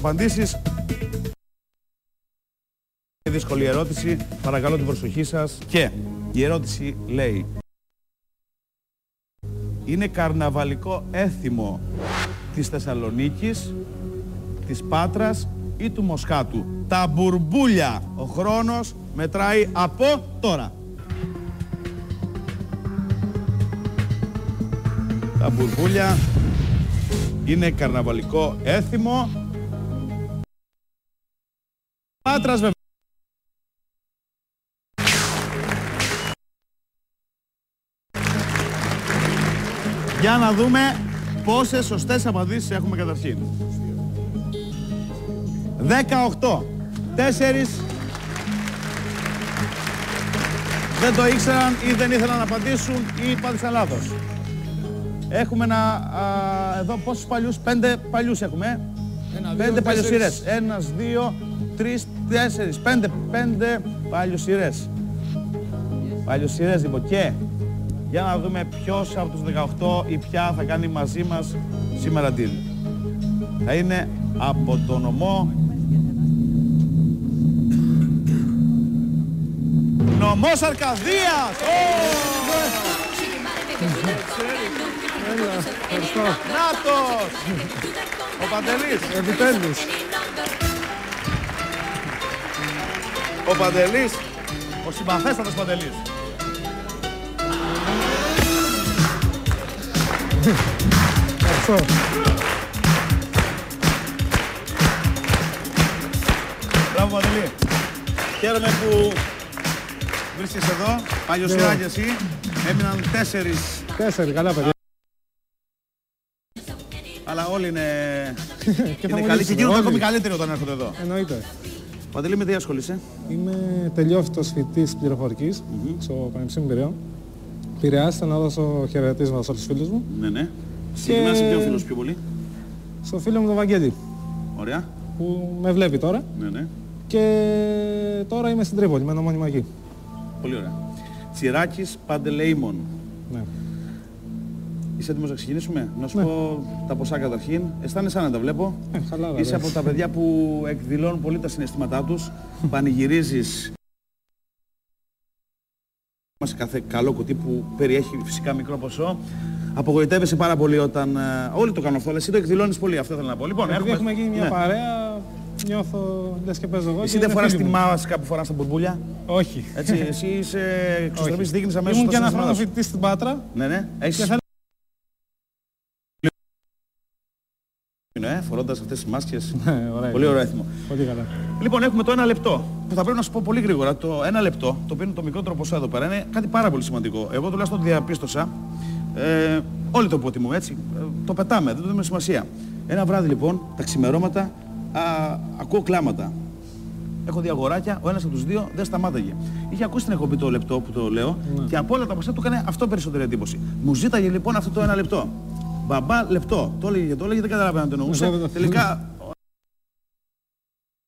απαντήσεις. Δύσκολη ερώτηση, παρακαλώ την προσοχή σας. Και η ερώτηση λέει: είναι καρναβαλικό έθιμο της Θεσσαλονίκης, της Πάτρας ή του Μοσχάτου? Τα μπουρμπούλια. Ο χρόνος μετράει από τώρα. Τα μπουρμπούλια είναι καρναβαλικό έθιμο Πάτρας, βέβαια. Για να δούμε πόσες σωστές απαντήσεις έχουμε καταρχήν. 18. 4 δεν το ήξεραν ή δεν ήθελαν να απαντήσουν ή απάντησαν λάθος. Έχουμε εδώ πόσους παλιούς? 5 παλιούς έχουμε. 5 παλιοσυρές. 1, 2, 3, 4, 5 παλιοσυρές. Παλιοσυρές λοιπόν. Και για να δούμε ποιος από τους 18 ή ποια θα κάνει μαζί μας σήμερα deal. Θα είναι από το νομό Νομός Αρκαδίας! Νάτος! Ο Παντελής! Επιτέλους! Ο Παντελής! Ο συμπαθέστατος Παντελής! Ευχαριστώ! Μπράβο Παντελή! Χαίρομαι που βρίσκεσαι εδώ, παλιοσυρά κι εσύ. Έμειναν 4. 4, καλά παιδιά. Αλλά όλοι είναι καλοί και γίνονται ακόμη καλύτεροι όταν έρχονται εδώ. Εννοείται. Παντελή, με τι ασχολείσαι? Είμαι τελειόφυτος φοιτητής πληροφορικής στο Πανεπιστήμιο Πειραιών. Πειραιάς, να δώσω χαιρετίσματα σε όλους τους φίλους μου. Ναι, ναι. Συγκεκριμένα σε ποιον φίλο πιο πολύ? Στο φίλο μου τον Βαγγέλη. Ωραία. Που με βλέπει τώρα. Ναι, ναι. Και τώρα είμαι στην Τρίπολη, μένω μόνιμα εκεί. Πολύ ωραία. Τσιράκης Παντελεήμων. Ναι. Είσαι έτοιμος να ξεκινήσουμε? Να σου Ναι. πω τα ποσά καταρχήν. Αισθάνεσαι άνετα, βλέπω. Χαλάρα, Είσαι από τα παιδιά που εκδηλώνουν πολύ τα συναισθήματά τους. Πανηγυρίζεις σε κάθε καλό κουτί που περιέχει φυσικά μικρό ποσό. Απογοητεύεσαι πάρα πολύ όταν. Όλοι το κάνουν αυτό, αλλά εσύ το εκδηλώνεις πολύ. Αυτό θέλω να πω. Λοιπόν, έχουμε γίνει μια ναι. παρέα, νιώθω λες και παίζω εγώ. Εσύ δεν φοράς τη μάσκα που φοράς στα μπουρμπούλια? Όχι. Έτσι, εσύ είσαι εξωστρεφής, δείχνεις αμέσως. Ήμουν και ένα συναισθήματά χρόνο σου. φοιτητής στην Πάτρα. Ναι, ναι. Έχεις... φορώντας αυτές τις μάσκες. Ωραία. Πολύ ωραίο έθιμο. Πολύ καλά. Λοιπόν, έχουμε το 1 λεπτό. Που θα πρέπει να σου πω πολύ γρήγορα. Το 1 λεπτό, το οποίο είναι το μικρότερο ποσό εδώ πέρα, είναι κάτι πάρα πολύ σημαντικό. Εγώ τουλάχιστον το διαπίστωσα. Όλοι το υποτιμούμε, έτσι. Το πετάμε, δεν το δίνουμε σημασία. Ένα βράδυ λοιπόν, τα ξημερώματα, ακούω κλάματα. Έχω δει αγοράκια, ο ένας από τους δύο δεν σταμάταγε. Είχε ακούσει την εκπομπή το λεπτό που το λέω και από όλα τα ποσά του έκανε αυτό περισσότερη εντύπωση. Μου ζήταγε λοιπόν αυτό το 1 λεπτό. Μπαμπά λεπτό. Το έλεγε, δεν καταλαβαίνω να το εννοούσε. Τελικά,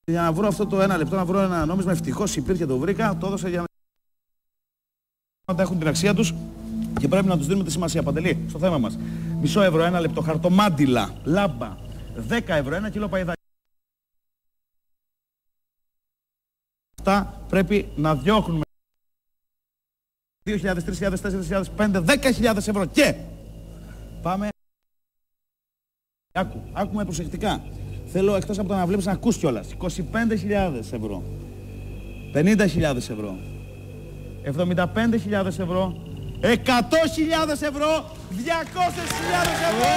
για να βρω αυτό το 1 λεπτό, να βρω ένα νόμισμα, ευτυχώς υπήρχε, το βρήκα, το έδωσα για να έχουν την αξία τους και πρέπει να τους δίνουμε τη σημασία. Παντελή, στο θέμα μας. Μισό ευρώ, 1 λεπτό, χαρτομάντιλα, λάμπα, 10 ευρώ, 1 κιλό παϊδάκι. Αυτά πρέπει να διώχνουμε. 2.000, 3.000, 4.000, 5.000, 10.000 ευρώ και πάμε. Άκου με προσεκτικά. Θέλω εκτός από το να βλέπεις να ακούς κιόλας. 25.000 ευρώ, 50.000 ευρώ, 75.000 ευρώ, 100.000 ευρώ, 200.000 ευρώ.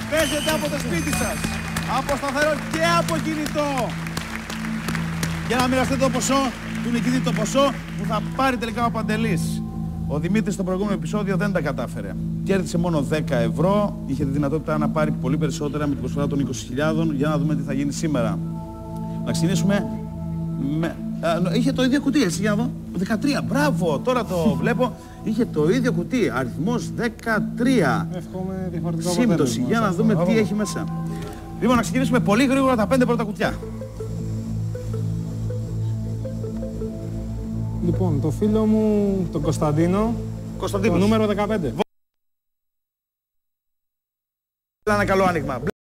Παίζετε από το σπίτι σας, από σταθερό και από κινητό. Για να μοιραστείτε το ποσό, που είναι εκείνη το ποσό που θα πάρει τελικά ο Παντελής. Ο Δημήτρης στο προηγούμενο επεισόδιο δεν τα κατάφερε. Κέρδισε μόνο 10 ευρώ, είχε τη δυνατότητα να πάρει πολύ περισσότερα με την προσφορά των 20.000. Για να δούμε τι θα γίνει σήμερα. Να ξεκινήσουμε με... είχε το ίδιο κουτί, έτσι, για να δω. 13, μπράβο, τώρα το βλέπω. Είχε το ίδιο κουτί, αριθμός 13. Εύχομαι διαφορετικό Σύμπτωση, για να δούμε τι έχει μέσα. Λοιπόν, να ξεκινήσουμε πολύ γρήγορα τα 5 πρώτα κουτιά. Λοιπόν, το φίλο μου, τον Κωνσταντίνο, το νούμερο 15. Ένα καλό άνοιγμα.